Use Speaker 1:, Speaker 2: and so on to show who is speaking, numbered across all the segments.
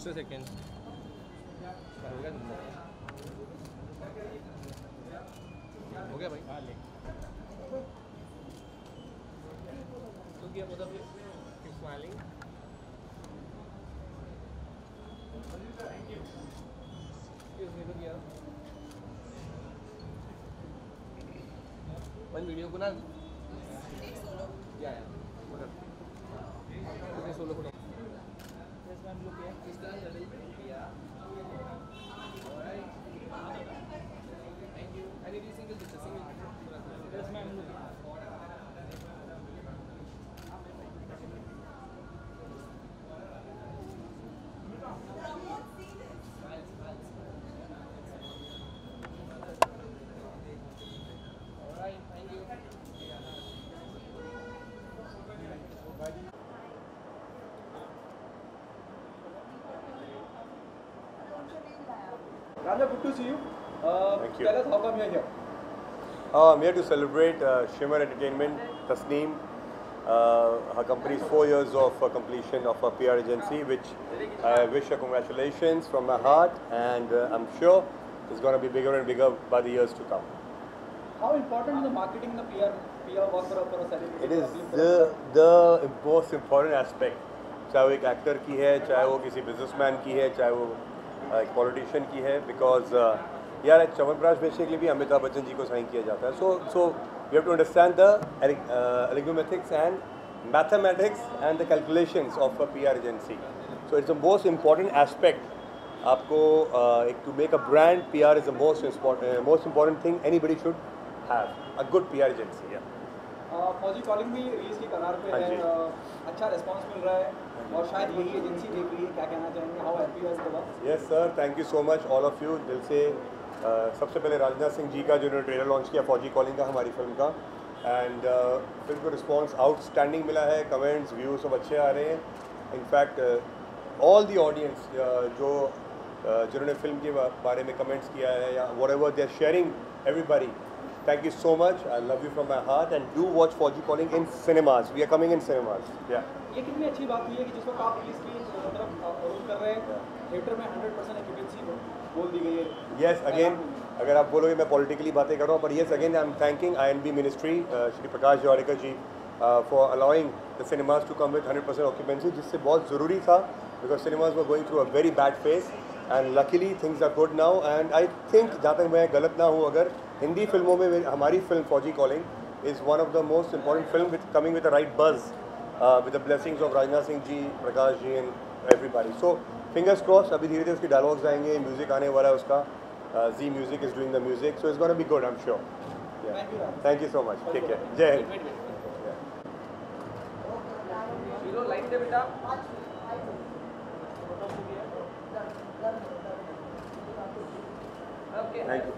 Speaker 1: Just a second. हो गया भाई. हाँ ले. तो क्या बोला फिर? Keep smiling. Excuse me, look here. One video को ना. एक solo. Yeah. Okay, solo photo. Yes, ma'am. Look here. This guy is ready. Yeah. Alright. Thank you. I need you single picture. Single picture. Yes, ma'am. Look here. Alright. Thank you.
Speaker 2: Raja, good to see you.
Speaker 3: Thank you.
Speaker 2: Tell us how come you are here.
Speaker 3: I'm here to celebrate Shimmer Entertainment, Tasneem. Her company's 4 years of completion of a PR agency, which I wish her congratulations from my heart, and I'm sure it's going to be bigger and bigger by the years to come.
Speaker 2: How important is the marketing, the PR work for a celebrity?
Speaker 3: It is the most important aspect. चाहे वो एक actor की है, चाहे वो किसी businessman की है, चाहे वो एक पॉलिटिशियन की है, बिकॉज यार च्यवनप्राश बेचने के लिए भी अमिताभ बच्चन जी को साइन किया जाता है. So you have to understand the algorithmics and mathematics and the calculations of a PR agency. So it's the most important aspect. आपको to make a brand, PR is the most important thing anybody should have. A good PR agency. Yeah.
Speaker 2: फौजी calling भी release की कगार पे है. अच्छा response मिल रहा है और शायद यही एजेंसी देख रही है. क्या कहना चाहेंगे? How happy is the work?
Speaker 3: Yes sir, thank you so much all of you. दिल से सबसे पहले राजनाथ सिंह जी का जिन्होंने ट्रेलर लॉन्च किया फौजी कॉलिंग का, हमारी फिल्म का, एंड फिल्म को रिस्पांस आउटस्टैंडिंग मिला है. कमेंट्स व्यूज सब अच्छे आ रहे हैं. इनफैक्ट ऑल दी ऑडियंस जो जिन्होंने फिल्म के बारे में कमेंट्स किया है या whatever they are sharing, everybody, thank you so much. I love you from my heart, and do watch Fauji Calling in cinemas. We are coming in cinemas. Yeah.
Speaker 2: ये कितनी अच्छी बात हुई है कि जिस वक्त आप रिलीज की तरफ रोल कर रहे हैं, थिएटर में 100% ऑक्यूपेंसी बोल दी गई है.
Speaker 3: Yes, again, अगर आप बोलोगे मैं पॉलिटिकली बातें कर रहा हूँ, पर yes, again I am thanking INB Ministry, Shri Prakash Javadekar ji, for allowing the cinemas to come with 100% occupancy, जिससे बहुत ज़रूरी था, because cinemas were going through a very bad phase, and luckily things are good now. And I think, जहाँ तक मैं गलत ना हूँ, अगर हिंदी फिल्मों में हमारी फिल्म फौजी calling is one of the most important film with coming with the right buzz, with the blessings of Rajnath Singh ji, Prakash ji, and everybody. So fingers crossed. अभी धीरे धीरे उसकी डायलॉग्स आएंगे, म्यूजिक आने वाला है उसका. Z Music is doing the music, so it's going to be good, I'm sure. Yeah. Thank you so much. Take care. Jai Hind.
Speaker 2: Hero line दे बेटा.
Speaker 3: Thank you.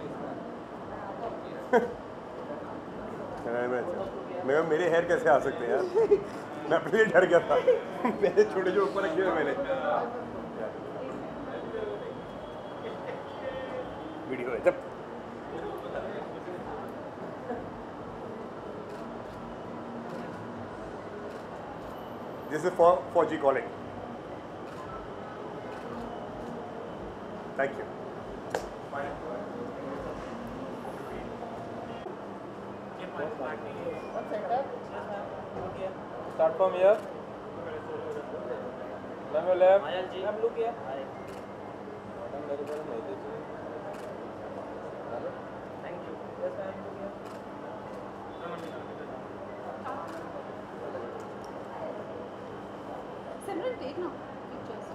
Speaker 3: मेरे हेयर कैसे आ सकते हैं यार? मैं अपने लिए डर गया था. मेरे छोटे जो ऊपर रखे हुए मैंने वीडियो है जब This is for Fauji Calling. Thank you.
Speaker 1: Start from here. Ma'am, your left. Ma'am, look here. Thank you. Yes, ma'am, look here.
Speaker 4: Simran, take now pictures.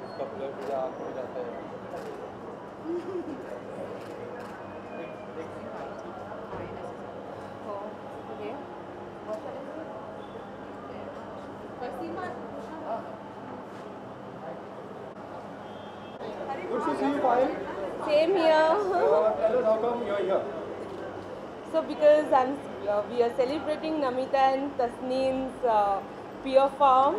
Speaker 1: उसका ब्लड भी आँख में जाता है.
Speaker 4: Okay.
Speaker 2: Good to see you, Payal.
Speaker 5: Same here.
Speaker 2: Tell us how come you are here.
Speaker 5: So because we are celebrating Namita and Tasneem's Pure Farm,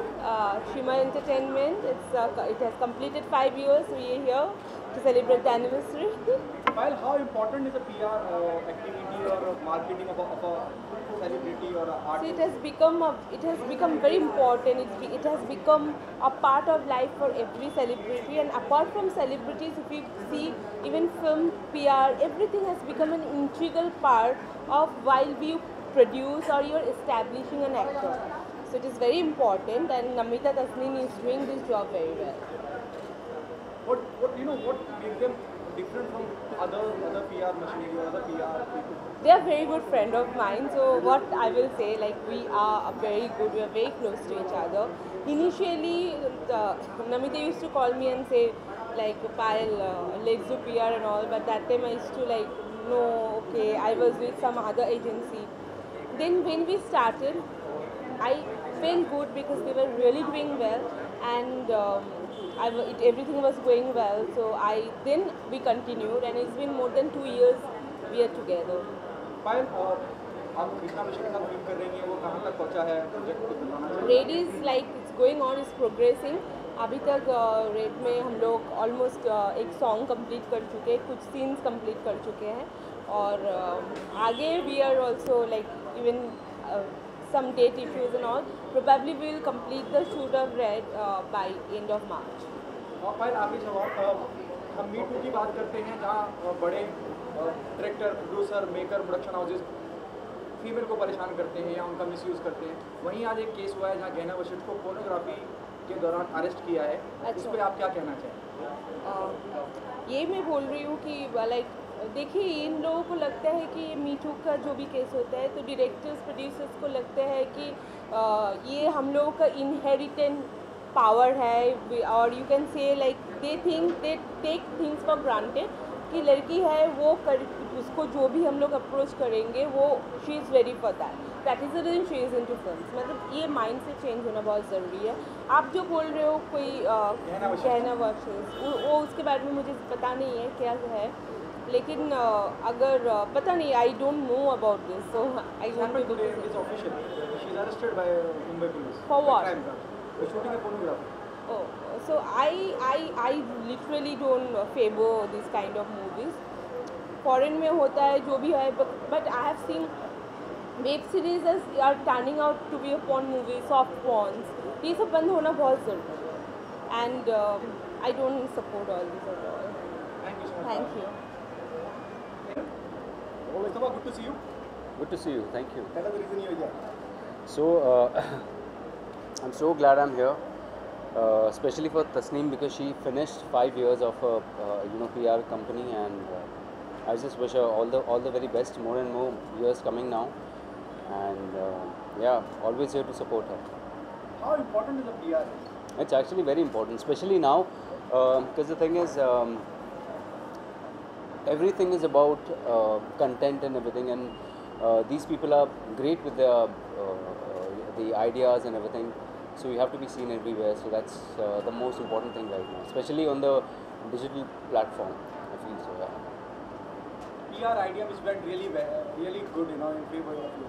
Speaker 5: Shimmer Entertainment. It has completed 5 years. We are here to celebrate the anniversary.
Speaker 2: While how important is a PR activity or marketing of a celebrity or an
Speaker 5: So
Speaker 2: artist?
Speaker 5: it has become very important. It has become a part of life for every celebrity. And apart from celebrities, if you see even film, PR, everything has become an integral part of while you produce or you're establishing an actor. So it is very important, and Namita Tasneen is doing this job very well.
Speaker 2: What makes them different from other PR machinery or other PR people?
Speaker 5: They are very good friend of mine. So what I will say, like we are very good. We are very close to each other. Initially, Namita used to call me and say, like, Payal, let's do PR and all. But that time I used to like, no, okay. I was with some other agency. Then when we started, I felt good because they were really doing well, and everything was going well. So then we continued, and it's been more than 2 years we are together.
Speaker 2: पायल आप कृष्णा विषय के साथ film कर रही हैं, वो कहाँ तक पहुँचा है प्रोजेक्ट को बनाना चाहिए?
Speaker 5: Red is like it's going on, is progressing. अभी तक रेड में हम लोग ऑलमोस्ट एक सॉन्ग कंप्लीट कर चुके हैं, कुछ सीन्स कंप्लीट कर चुके हैं, और आगे we are also like even some date issues and all. Probably we will complete the shoot of Red by end of March.
Speaker 2: पायल आखिरी सवाल, हम मी टू की बात करते हैं जहाँ बड़े director, producer, maker, production houses female को परेशान करते हैं या उनका मिसयूज़ करते हैं. वहीं आज एक केस हुआ है जहाँ गहना वशिष्ठ को पोर्नोग्राफी के दौरान अरेस्ट किया है. इस पर आप क्या कहना चाहेंगे?
Speaker 5: ये मैं बोल रही हूँ कि लाइक देखिए, इन लोगों को लगता है कि मी टू का जो भी केस होता है तो डायरेक्टर्स, प्रोड्यूसर्स को लगता है कि ये हम लोगों का इनहेरिटेंट पावर है, और you can say like they take things for granted कि लड़की है वो उसको जो भी हम लोग अप्रोच करेंगे वो she is ready for that is the reason she is into films. मतलब ये माइंड से चेंज होना बहुत ज़रूरी है. आप जो बोल रहे हो कोई कहना वर्सेस वो उसके बारे में मुझे पता नहीं है क्या है, लेकिन अगर पता नहीं, I don't know about this, so I won't be able to say.
Speaker 2: She is arrested by Mumbai police.
Speaker 5: For what?
Speaker 2: For shooting a pornography.
Speaker 5: Oh, so I literally don't favor this kind of movies. Foreign में होता है जो भी है, but I have seen web series are turning out to be a porn movie, soft porns. ये सब बंद होना बहुत ज़रूरी है, and I don't support all this at all.
Speaker 2: Thank you so much.
Speaker 5: Thank you.
Speaker 2: Mustafa, good to see you.
Speaker 6: Good to see you. Thank you.
Speaker 2: What is the reason you are here?
Speaker 6: So I'm so glad I'm here, especially for Tasneem because she finished 5 years of a PR company, and I just wish her all the very best. More and more years coming now, and yeah, always here to support her.
Speaker 2: How important is the PR?
Speaker 6: It's actually very important, especially now, because the thing is. Everything is about content and everything, and these people are great with the ideas and everything, so you have to be seen everywhere. So that's the most important thing right now, especially on the digital platform, I feel so. Yeah.
Speaker 2: PR idea which went really good, in favor of you.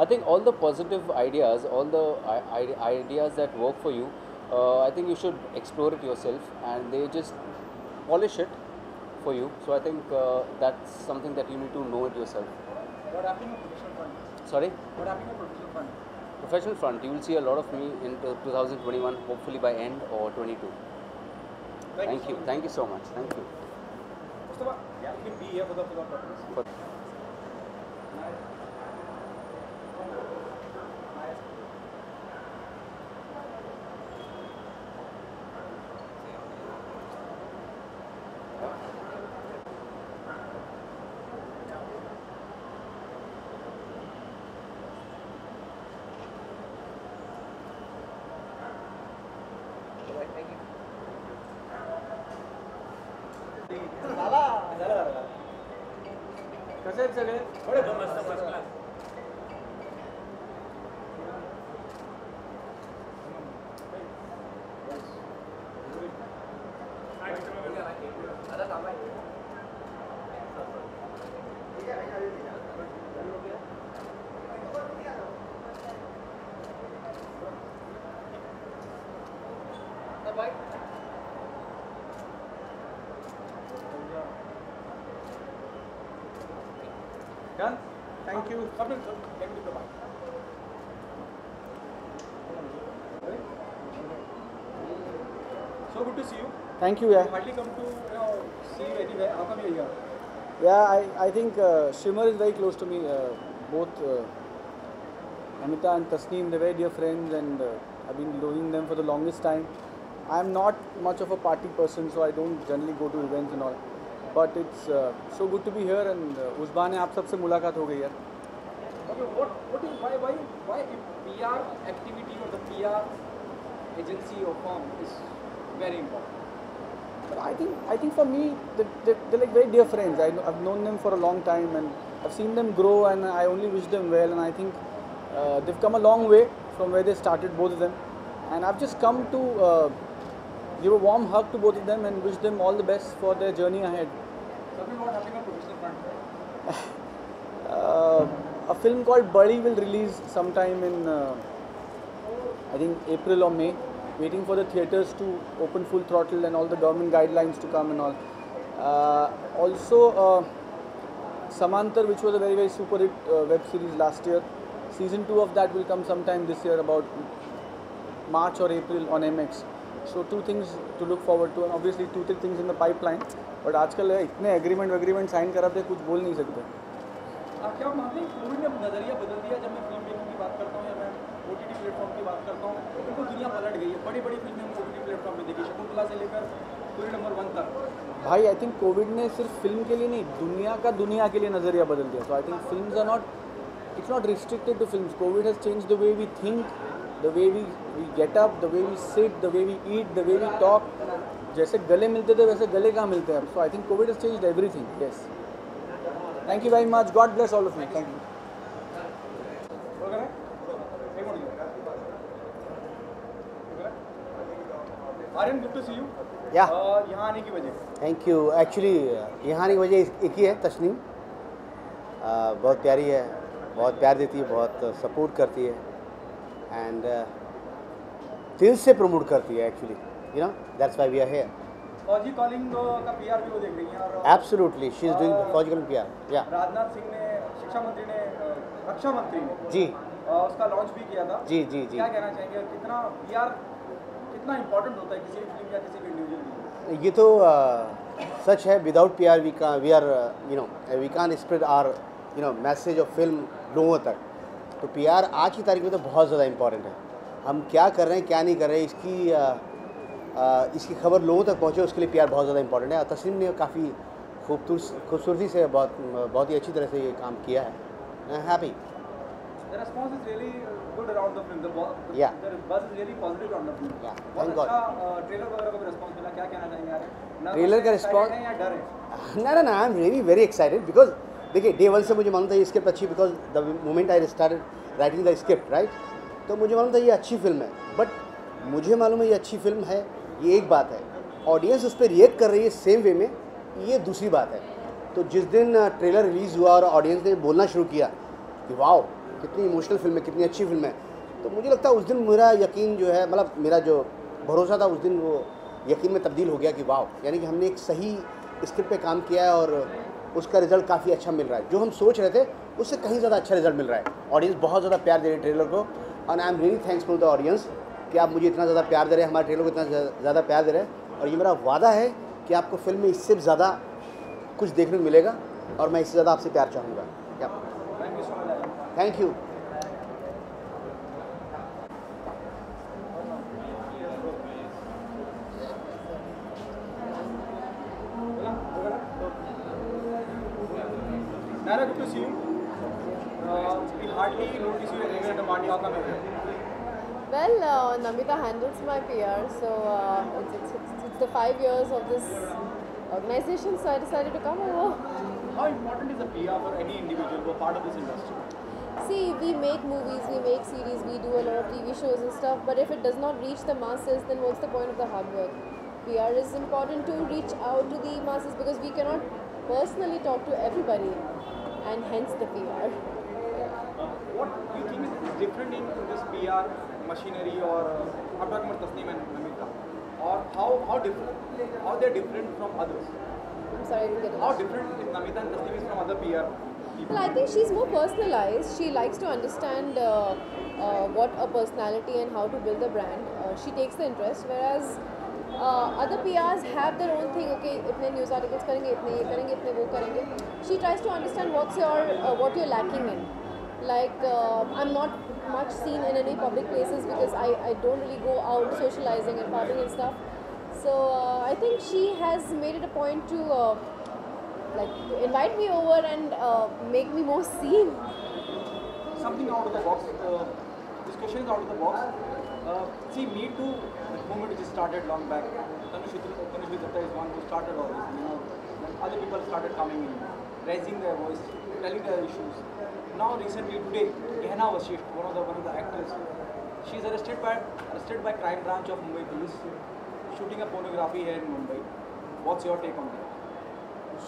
Speaker 6: I think all the positive ideas, all the ideas that work for you, I think you should explore it yourself, and they just polish it for you. So I think that's something that you need to know it yourself.
Speaker 2: What happened on professional front?
Speaker 6: Sorry?
Speaker 2: What happened on professional front?
Speaker 6: Professional front, you will see a lot of me in 2021, hopefully by end or 22. Thank you. Thank you so much. Thank you.
Speaker 2: Mustafa, you can be here for the purpose. कसे आहेत सगळे? बडे मस्त first class. Done? Thank you. Kapil, sir, can you provide? So good to see you.
Speaker 7: Thank you.
Speaker 2: I
Speaker 7: Yeah,
Speaker 2: hardly come to see you anywhere. How come you're here?
Speaker 7: I think Shimmer is very close to me. Both Amita and Tasneem, they're very dear friends, and I've been knowing them for the longest time. I'm not much of a party person, so I don't generally go to events and all. But it's so good to be here, and उस बहाने आप सबसे मुलाकात हो गई यार.
Speaker 2: Okay, what is why PR activity or the PR agency or firm is very important?
Speaker 7: But I think for me, they're like very dear friends. I've known them for a long time, and I've seen them grow, and I only wish them well. And I think they've come a long way from where they started, both of them. And I've just come to give a warm hug to both of them and wish them all the best for their journey ahead.
Speaker 2: Something what happening on professional front?
Speaker 7: A film called Buddy will release sometime in I think April or May. Waiting for the theatres to open full throttle and all the government guidelines to come and all. Also, Samantar, which was a very, very super hit web series last year. Season 2 of that will come sometime this year, about March or April on MX. So 2 things to look forward to, and obviously 2-3 things in the pipeline. But आजकल इतने agreement sign कराते कुछ बोल नहीं सकते.
Speaker 2: क्या मानते हैं कोविड ने नज़रिया बदल दिया? जब मैं फिल्म मेकिंग की बात करता हूँ या मैं OTT प्लेटफॉर्म की बात करता हूँ, तो दुनिया पलट गई है. बड़ी बड़ी फिल्में हम OTT प्लेटफॉर्म पे देखी, शकुंतला से लेकर पूरी नंबर 1 तक.
Speaker 7: भाई आई थिंक कोविड ने सिर्फ फिल्म के लिए नहीं, दुनिया के लिए नज़रिया बदल दिया. So I think films are not, it's not restricted to films. COVID has changed the way we think, the way we get up, the way we sit, the way we eat, the way we talk. जैसे गले मिलते थे वैसे गले कहाँ मिलते हैं अब. So I think COVID has changed everything. Yes. Thank you very much. God bless all of you. Thank you.
Speaker 2: Aryan, good to see you.
Speaker 8: Yeah.
Speaker 2: यहाँ आने की वजह.
Speaker 8: Thank you. एक्चुअली यहाँ आने की वजह एक ही है, तस्नीम. बहुत प्यारी है, बहुत प्यार देती है, बहुत सपोर्ट करती है, एंड दिल से प्रमोट करती है actually. You know, that's why we are here.
Speaker 2: Fauji calling का PR भी वो देख रही हैं. और
Speaker 8: absolutely she is doing Fauji calling PR. या
Speaker 2: राजनाथ सिंह ने, शिक्षा मंत्री ने, रक्षा मंत्री ने
Speaker 8: जी
Speaker 2: उसका लॉन्च भी किया था.
Speaker 8: जी जी जी.
Speaker 2: क्या कहना चाहेंगे, कितना PR कितना इंपॉर्टेंट होता है किसी भी फिल्म या किसी भी इंडिविजुअल के लिए?
Speaker 8: ये तो सच है. Without PR we are we can't spread our message of film लोगों तक. तो PR आज की तारीख में तो बहुत ज़्यादा इम्पॉर्टेंट है. हम क्या कर रहे हैं, क्या नहीं कर रहे हैं, इसकी खबर लोगों तक पहुँचे, उसके लिए PR बहुत ज़्यादा इंपॉर्टेंट है. और तस्नीम ने काफ़ी खूबसूरती से बहुत ही अच्छी तरह से ये काम किया है. Happy.
Speaker 2: The response is really good around the film. The buzz is really positive around the film.
Speaker 8: Yeah,
Speaker 2: बहुत
Speaker 8: thank God.
Speaker 2: अच्छा ट्रेलर वगैरह का भी रिस्पांस मिला. क्या कहना चाहेंगे यार?
Speaker 8: ट्रेलर का response-
Speaker 2: है या डर है?
Speaker 8: ना I am really very excited because देखिए डे 1 से मुझे मालूम था ये स्क्रिप्ट अच्छी, because the moment I started writing the script right, तो मुझे मालूम था ये अच्छी फिल्म है. बट मुझे मालूम है ये अच्छी फिल्म है, ये एक बात है. ऑडियंस उस पर रिएक्ट कर रही है सेम वे में, ये दूसरी बात है. तो जिस दिन ट्रेलर रिलीज़ हुआ और ऑडियंस ने बोलना शुरू किया कि वाओ कितनी इमोशनल फिल्म है, कितनी अच्छी फिल्म है, तो मुझे लगता है उस दिन मेरा यकीन जो है, मतलब मेरा जो भरोसा था उस दिन वो यकीन में तब्दील हो गया कि वाओ, यानी कि हमने एक सही स्क्रिप्ट पे काम किया है और उसका रिज़ल्ट काफ़ी अच्छा मिल रहा है. जो हम सोच रहे थे उससे कहीं ज़्यादा अच्छा रिज़ल्ट मिल रहा है. ऑडियंस बहुत ज़्यादा प्यार दे रहे हैं ट्रेलर को, और I am really thanksful the audience कि आप मुझे इतना ज़्यादा प्यार दे रहे हैं, हमारे ट्रेलर को इतना ज़्यादा प्यार दे रहे हैं. और ये मेरा वादा है कि आपको फिल्म में इससे ज़्यादा कुछ देखने को मिलेगा और मैं इससे ज़्यादा आपसे प्यार चाहूँगा. Thank you.
Speaker 2: Nara, good to see you. We hardly notice you anywhere in the party. How come here?
Speaker 4: Well, Namita handles my PR, so it's the 5 years of this organization, so I decided to come over.
Speaker 2: How important is the PR for any individual who are part of this industry?
Speaker 4: See, we make movies, we make series, we do a lot of TV shows and stuff, but if it does not reach the masses, then what's the point of the hard work? PR is important to reach out to the masses because we cannot personally talk to everybody, and hence the PR.
Speaker 2: What do you think is different in this PR machinery, or I'm talking about Tasneem and Namita, or how they're different from others?
Speaker 4: I'm sorry, I didn't get it.
Speaker 2: How different is Namita and Tasneem is from other PR? people?
Speaker 4: Well, I think she's more personalized. She likes to understand what a personality and how to build a brand. She takes the interest, whereas other PRs have their own thing. Okay, इतने news articles करेंगे, इतने ये करेंगे, इतने वो करेंगे. She tries to understand what you're lacking in. Like I'm not much seen in any public places because I don't really go out socializing and partying and stuff. So I think she has made it a point to like invite me over and make me more seen.
Speaker 2: Something out of the box. This question is out of the box. See, Me Too movement which started long back. Tanush Datta is one who started all this. When other people started coming in, raising their voice, telling their issues. Now, recently today, Gehna Vashisht, one of the actors, she's arrested by crime branch of Mumbai police, shooting a pornography here in Mumbai. What's your take on that?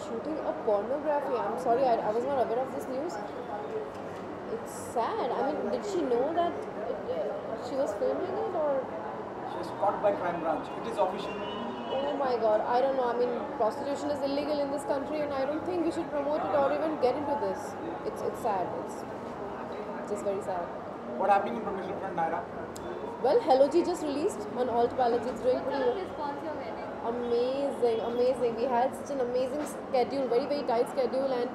Speaker 4: Shooting a pornography. I'm sorry, I was not aware of this news. It's sad. I mean, did she know that she was filming it or?
Speaker 2: She was caught by crime branch. It is official.
Speaker 4: Oh my God, I don't know. I mean, prostitution is illegal in this country, and I don't think we should promote it or even get into this. It's sad. It's just very sad.
Speaker 2: What happening in promotional front, Naira?
Speaker 4: Well, Hello G just released on Alt Ballads. It's doing pretty well.
Speaker 9: Response you're getting?
Speaker 4: Amazing. We had such an amazing schedule, very, very tight schedule, and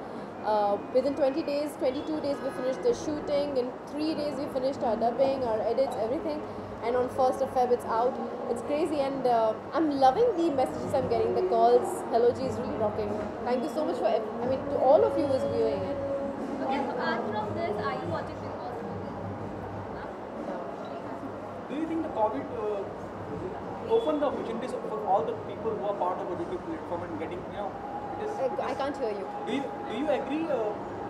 Speaker 4: within 20 days, 22 days, we finished the shooting. In 3 days, we finished our dubbing, our edits, everything. And on 1st of Feb, it's out. It's crazy, and I'm loving the messages I'm getting, the calls. Hello G is really rocking. Thank you so much for, to all of you who's viewing it.
Speaker 9: Okay, so apart from this, are you watching Big Boss?
Speaker 2: Do you think the COVID opened the opportunities for all the people who are part of OTT platform and getting, it is...
Speaker 4: I can't hear you.
Speaker 2: Do you agree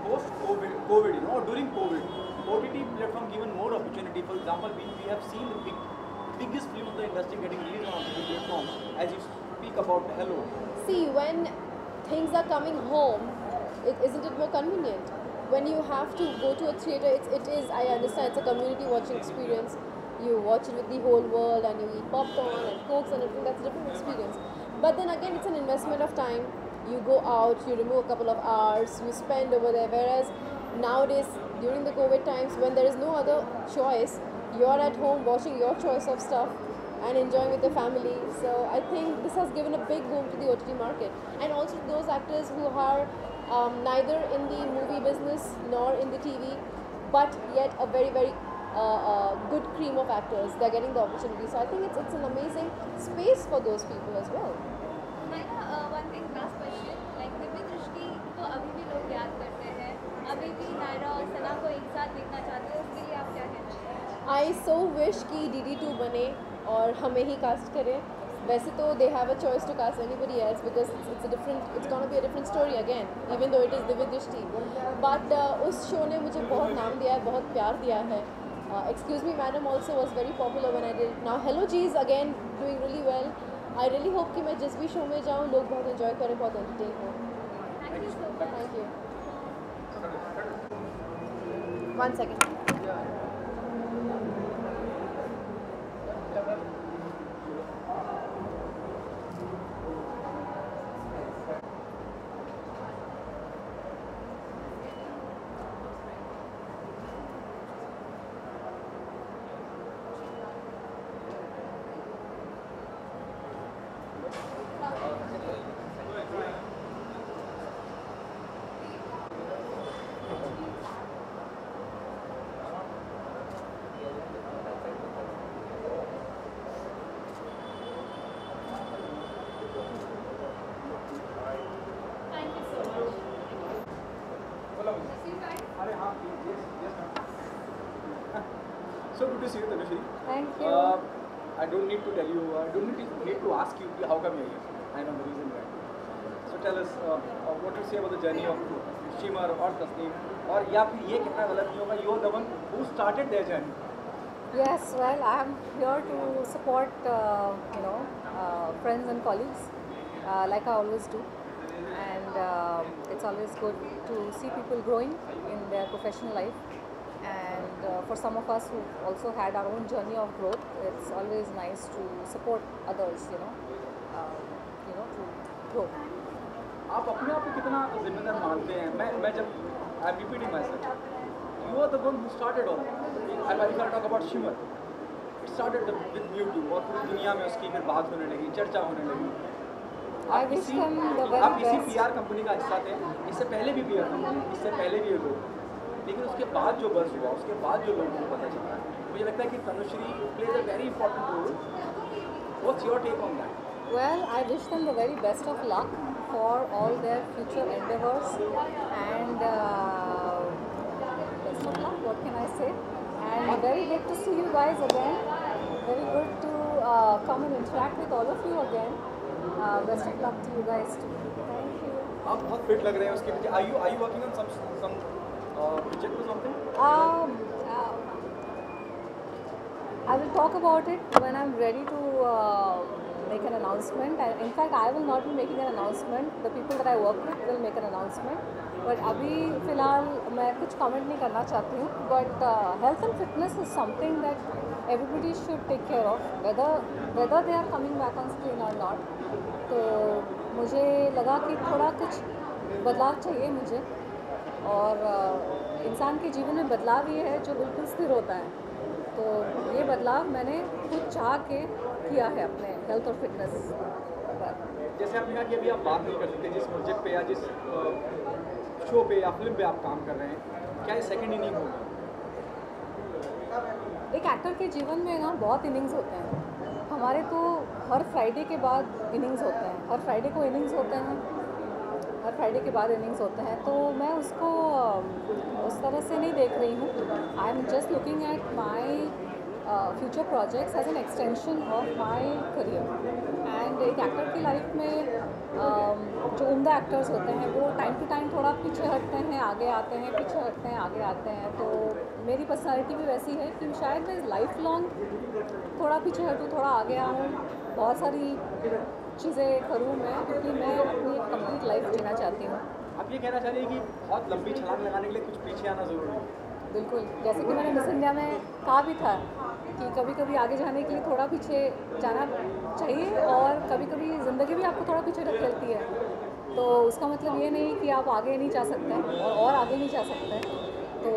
Speaker 2: post-COVID, or during COVID, OTT platform given more opportunity? For example, we have seen the biggest film of the industry getting released on OTT platform, as you speak about Hello.
Speaker 4: See, when things are coming home, isn't it more convenient? When you have to go to a theatre, it is, I understand, it's a community watching experience. You watch it with the whole world and you eat popcorn and cokes and everything. That's a different experience. But then again, it's an investment of time. You go out, you remove a couple of hours, you spend over there. Whereas nowadays, during the COVID times, when there is no other choice, you're at home watching your choice of stuff and enjoying with your family. So I think this has given a big boom to the OTT market. And also to those actors who are neither in the movie business nor in the TV, but yet a very, very good cream of actors. They're getting the opportunity. So I think it's an amazing space for those people as well.
Speaker 9: Naira, one thing, last question. Like Divya दृष्टि को अभी भी लोग याद करते हैं. अभी भी नायरा और सना को एक साथ देखना चाहते हैं. उसके लिए आप क्या कहना चाहेंगे?
Speaker 4: I so wish कि DD2 बने और हमें ही कास्ट करें. वैसे तो they have a choice to cast anybody else because it's gonna be a different story again, even though it is Divya दृष्टि. But उस शो ने मुझे बहुत नाम दिया है, बहुत प्यार दिया है. Excuse Me Madam also was very popular when I did it. Now Hello G is again doing really well. I really hope कि मैं जिस भी शो में जाऊँ लोग बहुत enjoy करें, बहुत entertain हो.
Speaker 9: Thank you so much.
Speaker 4: Thank you. 1 second.
Speaker 9: Thank you so much. See you guys.
Speaker 2: Yes, ma'am. So good to see you, Tanushree.
Speaker 4: Thank you.
Speaker 2: I don't need to tell you, I don't need to ask you how come you're here. I know the reason why. So tell us what you say about the journey of Shimar or Tasneem, or या फिर ये कहना गलत नहीं होगा, you're the one who started their journey.
Speaker 10: Yes, well, I'm here to support, friends and colleagues, like I always do. And it's always good to see people growing in their professional life. And for some of us who also had our own journey of growth, it's always nice to support others, to grow.
Speaker 2: आप अपने आप को कितना जिम्मेदार मानते हैं? मैं जब I'm repeating myself. You are the one who started all. And if I talk about Shimmer, it started with YouTube और पूरी दुनिया में उसकी फिर बात होने लगी, चर्चा होने लगी. आप इसी PR कंपनी का हिस्सा थे. इससे पहले भी PR कंपनी, इससे पहले भी ये लोग. लेकिन उसके बाद जो बज़ हुआ, उसके बाद जो लोगों को पता चला, मुझे लगता है कि Tanushree plays a very important role. What's your take on that?
Speaker 10: Well, I wish them the very best of luck for all their future endeavors and best of luck, what can I say? And very good to see you guys again. Very good to come and interact with all of you again. Best of luck to you guys too. Thank you.
Speaker 2: आप बहुत fit लग रहे हैं उसके पीछे. Are you working on some project or something?
Speaker 10: I will talk about it when I'm ready to make an announcement. In fact, I will not be making an announcement. The people that I work with will make an announcement. But अभी फ़िलहाल मैं कुछ comment नहीं करना चाहती हूँ. But health and fitness is something that everybody should take care of, whether they are coming back on screen or not. तो मुझे लगा कि थोड़ा कुछ बदलाव चाहिए मुझे. और इंसान के जीवन में बदलाव ये है जो बिल्कुल स्थिर होता है. तो ये बदलाव मैंने खुद चाह के किया है अपने हेल्थ और फिटनेस पर.
Speaker 2: जैसे आपने कहा कि अभी आप बात नहीं कर सकते जिस प्रोजेक्ट पे या जिस शो पे या फिल्म पे आप काम कर रहे हैं, क्या ये सेकंड इनिंग होगा?
Speaker 10: एक एक्टर के जीवन में ना बहुत इनिंग्स होते हैं. हमारे तो हर फ्राइडे के बाद इनिंग्स होते हैं. हर फ्राइडे को इनिंग्स होते हैं. हर फ्राइडे के बाद इनिंग्स होते हैं. तो मैं उसको उस तरह से नहीं देख रही हूँ. I am just looking at my future projects as an extension of my career. And एक एक्टर की लाइफ में जो उम्दा एक्टर्स होते हैं वो टाइम टू टाइम थोड़ा पीछे हटते हैं, आगे आते हैं, पीछे हटते हैं, आगे आते हैं. तो मेरी पर्सनैलिटी भी वैसी है कि शायद मैं लाइफ लॉन्ग थोड़ा पीछे हटूँ, थोड़ा आगे आऊँ, बहुत सारी चीज़ें करूँ मैं, क्योंकि मैं अपनी कंप्लीट लाइफ जीना चाहती हूँ.
Speaker 2: आप ये कहना चाह रही हैं कि बहुत लंबी छलांग लगाने के लिए कुछ पीछे आना ज़रूरी है?
Speaker 10: बिल्कुल. जैसे कि मैंने मिस इंडिया में कहा भी था कि कभी कभी आगे जाने के लिए थोड़ा पीछे जाना चाहिए और कभी कभी ज़िंदगी भी आपको थोड़ा पीछे ढकेलती है. तो उसका मतलब ये नहीं कि आप आगे नहीं जा सकते और आगे नहीं जा सकते. तो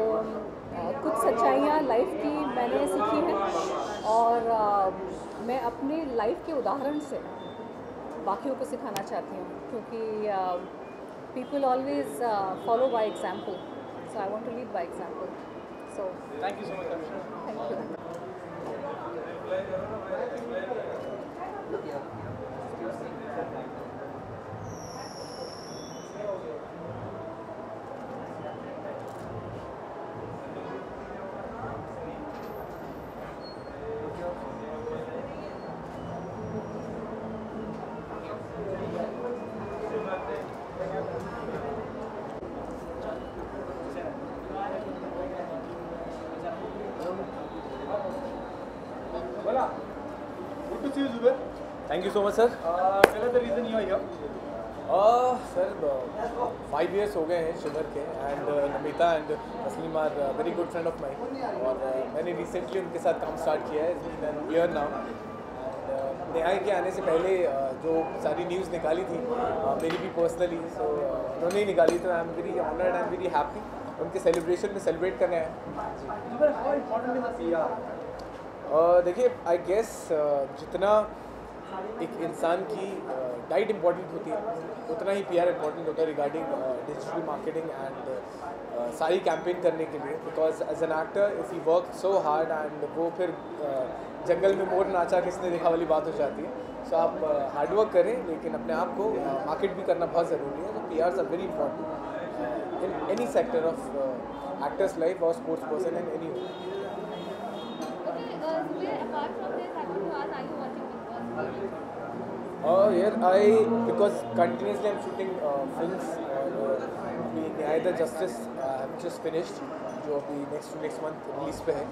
Speaker 10: कुछ सच्चाइयाँ लाइफ की मैंने सीखी हैं और मैं अपने लाइफ के उदाहरण से बाकियों को सिखाना चाहती हूँ, क्योंकि people always follow by example. So I want to lead by example. So
Speaker 2: thank you so much.
Speaker 10: Thank you.
Speaker 2: Good to see you, Zubair.
Speaker 1: Thank you so much, sir.
Speaker 2: Tell us the reason you are here.
Speaker 1: Sir, 5 years हो गए हैं शिमर के. And Namita and Tasleem are very good friend of mine. और मैंने recently उनके साथ काम स्टार्ट किया है. It's been an year now. न्याय के आने से पहले जो सारी न्यूज़ निकाली थी मेरी भी पर्सनली, सो उन्होंने ही निकाली. तो I am very honoured, I am very happy. उनके सेलिब्रेशन में सेलिब्रेट करने आए. देखिए, आई गेस जितना एक इंसान की डाइट इम्पॉर्टेंट होती है उतना ही PR इम्पॉर्टेंट होता है रिगार्डिंग डिजिटल मार्केटिंग एंड सारी कैंपेन करने के लिए. Because as an actor if you work so hard and वो फिर जंगल में मोर नाचा किसने देखा वाली बात हो जाती है. सो आप हार्डवर्क करें, लेकिन अपने आप को मार्केट भी करना बहुत ज़रूरी है. तो PRs are very important in any sector of actors life और sports person in any.
Speaker 9: Apart from this, I want to ask, are you watching Bigg Boss?
Speaker 1: Because continuously I'm shooting films. अभी न्याय the justice just finished, जो अभी next month release पे है.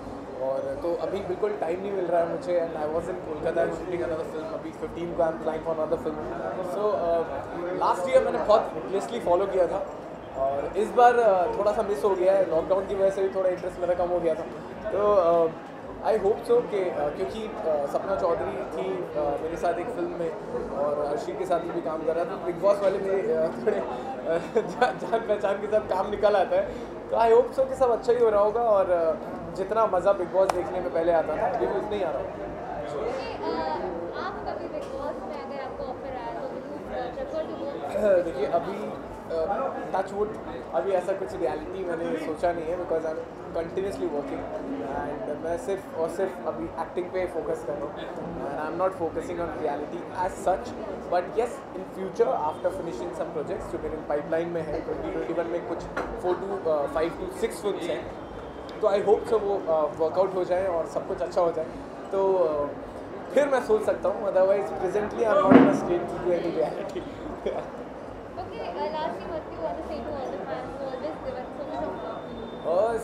Speaker 1: और तो अभी बिल्कुल टाइम नहीं मिल रहा है मुझे. And I was in Kolkata shooting another film. अभी 15 को I am flying for another film. So last year मैंने बहुत इंटरेस्टली फॉलो किया था और इस बार थोड़ा सा मिस हो गया है. लॉकडाउन की वजह से भी थोड़ा इंटरेस्ट मेरा कम हो गया था. तो I आई होप सो कि क्योंकि सपना चौधरी थी मेरे साथ एक फिल्म में और अर्शी के साथ भी काम कर रहा था, बिग बॉस वाले में थोड़े जान पहचान के साथ काम निकल आता है, तो आई होप सो कि सब अच्छा ही हो रहा होगा और जितना मज़ा बिग बॉस देखने में पहले आता था अभी उतना ही आ रहा होगा।
Speaker 9: आप कभी बिग बॉस में अगर आपको ऑफर आया तो प्रेफर टू गो?
Speaker 1: देखिए अभी टच वुड अभी ऐसा कुछ रियलिटी मैंने सोचा नहीं है, because I am continuously working and मैं सिर्फ और सिर्फ अभी एक्टिंग पे फोकस कर रहा हूँ and I am not focusing on reality as such, but yes in future after finishing some projects जो मेरे पाइपलाइन में है 2021 में कुछ 5 to 6 फिल्म्स हैं, तो आई होप सो वो वर्कआउट हो जाए और सब कुछ अच्छा हो जाए तो फिर मैं सोच सकता हूँ, otherwise presently I am not in a state to do any reality.
Speaker 9: Okay, lastly, what you want to say to all the fans who always given so much of love?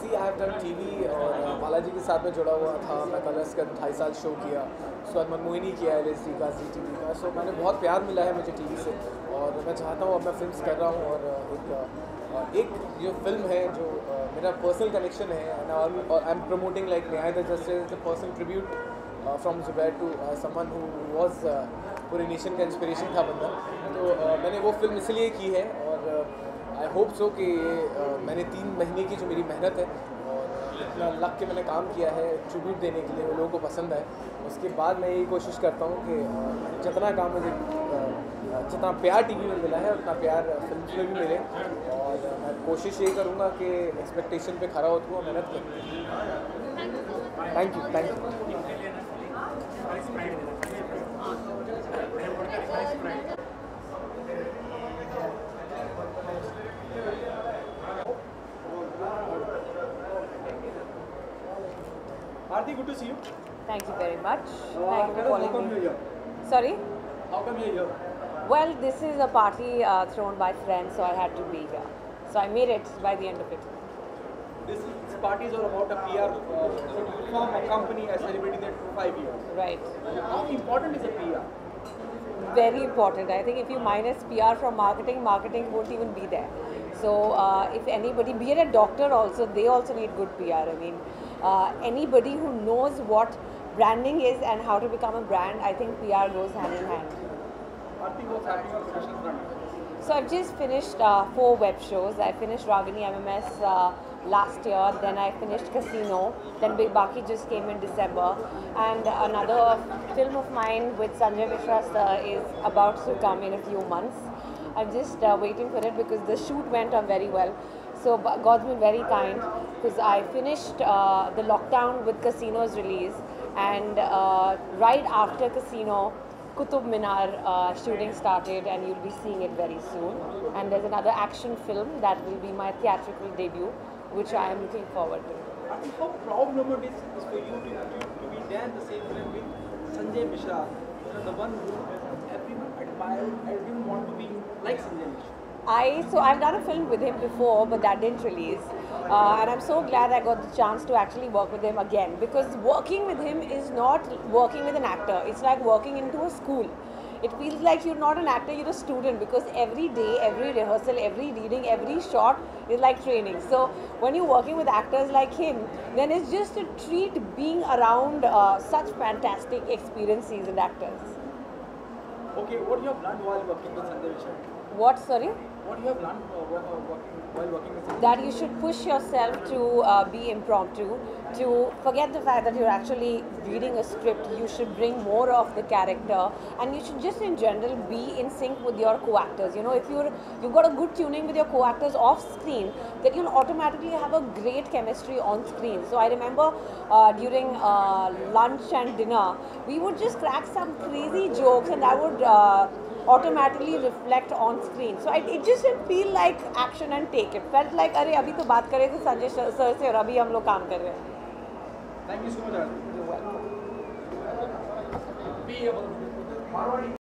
Speaker 1: See I have done TV और बालाजी के साथ में जुड़ा हुआ था, मैं colours का 2.5 साल शो किया, उसके बाद मनमोहिनी किया LSD का, ZTV का, सो मैंने बहुत प्यार मिला है मुझे टीवी से और मैं चाहता हूँ अब मैं फिल्म्स कर रहा हूँ और एक जो फिल्म है जो मेरा पर्सनल कनेक्शन है and I am promoting like Nyay the justice the personal tribute from Zubair to someone who was पूरे नेशन का इंस्पिरेशन था बंदा, तो मैंने वो फिल्म इसलिए की है और आई होप सो कि मैंने 3 महीने की जो मेरी मेहनत है और इतना लग के मैंने काम किया है ट्रिब्यूट देने के लिए, वो लोगों को पसंद आए, उसके बाद मैं यही कोशिश करता हूँ कि जितना काम मुझे जितना प्यार टीवी में मिला है उतना प्यार फिल्म में भी मिले और मैं कोशिश यही करूँगा कि एक्सपेक्टेशन पे खरा होता हुआ मेहनत करूँ। Thank you.
Speaker 2: Aarti, good to see you.
Speaker 11: Thank you very much. Thank you for
Speaker 2: How
Speaker 11: calling
Speaker 2: come
Speaker 11: me.
Speaker 2: you're here?
Speaker 11: Sorry?
Speaker 2: How come you're here?
Speaker 11: Well, this is a party thrown by friends, so I had to be here. So I made it by the end of it.
Speaker 2: This parties are about a PR firm, a company as celebrating their 5 years.
Speaker 11: Right.
Speaker 2: How important is a PR?
Speaker 11: Very important. I think if you minus PR from marketing, marketing won't even be there. So if anybody, be it a doctor also, they also need good PR. I mean, anybody who knows what branding is and how to become a brand, I think PR goes hand in hand.
Speaker 2: Aarti, what's happening on the professional front?
Speaker 11: So I've just finished 4 web shows. I finished Ragini MMS last year, then I finished Casino, then Big Baki just came in December, and another film of mine with Sanjay Mishra sir is about to come in a few months. I'm just waiting for it because the shoot went on very well. So God's been very kind because I finished the lockdown with Casino's release, and right after Casino, Qutub Minar shooting started, and you'll be seeing it very soon. And there's another action film that will be my theatrical debut, which I am looking forward to.
Speaker 2: Aarti, how proud moment is for you to be there in the same film with Sanjay Mishra, the one who everyone admired, everyone want to be like Sanjay Mishra.
Speaker 11: So I've done a film with him before, but that didn't release. And I'm so glad I got the chance to actually work with him again, because working with him is not working with an actor. It's like working into a school. It feels like you're not an actor, you're a student, because every day, every rehearsal, every reading, every shot is like training. So when you're working with actors like him, then it's just a treat being around such fantastic experienced seasoned actors.
Speaker 2: Okay, what you have learned while working with Sanjay Mishra?
Speaker 11: What, sorry?
Speaker 2: What you have learned while working with Sanjay?
Speaker 11: That you should push yourself to be impromptu, to forget the fact that you're actually reading a script. You should bring more of the character, and you should just in general be in sync with your co-actors. You know, if you've got a good tuning with your co-actors off screen, then you'll automatically have a great chemistry on screen. So I remember during lunch and dinner, we would just crack some crazy jokes, and that would automatically reflect on screen. So it just didn't feel like action and take. It felt like अरे अभी तो बात कर रहे थे Sanjay sir से और अभी हम लोग काम कर रहे हैं.
Speaker 2: Thank you so much, Aarti.
Speaker 11: You're welcome.
Speaker 2: Be able to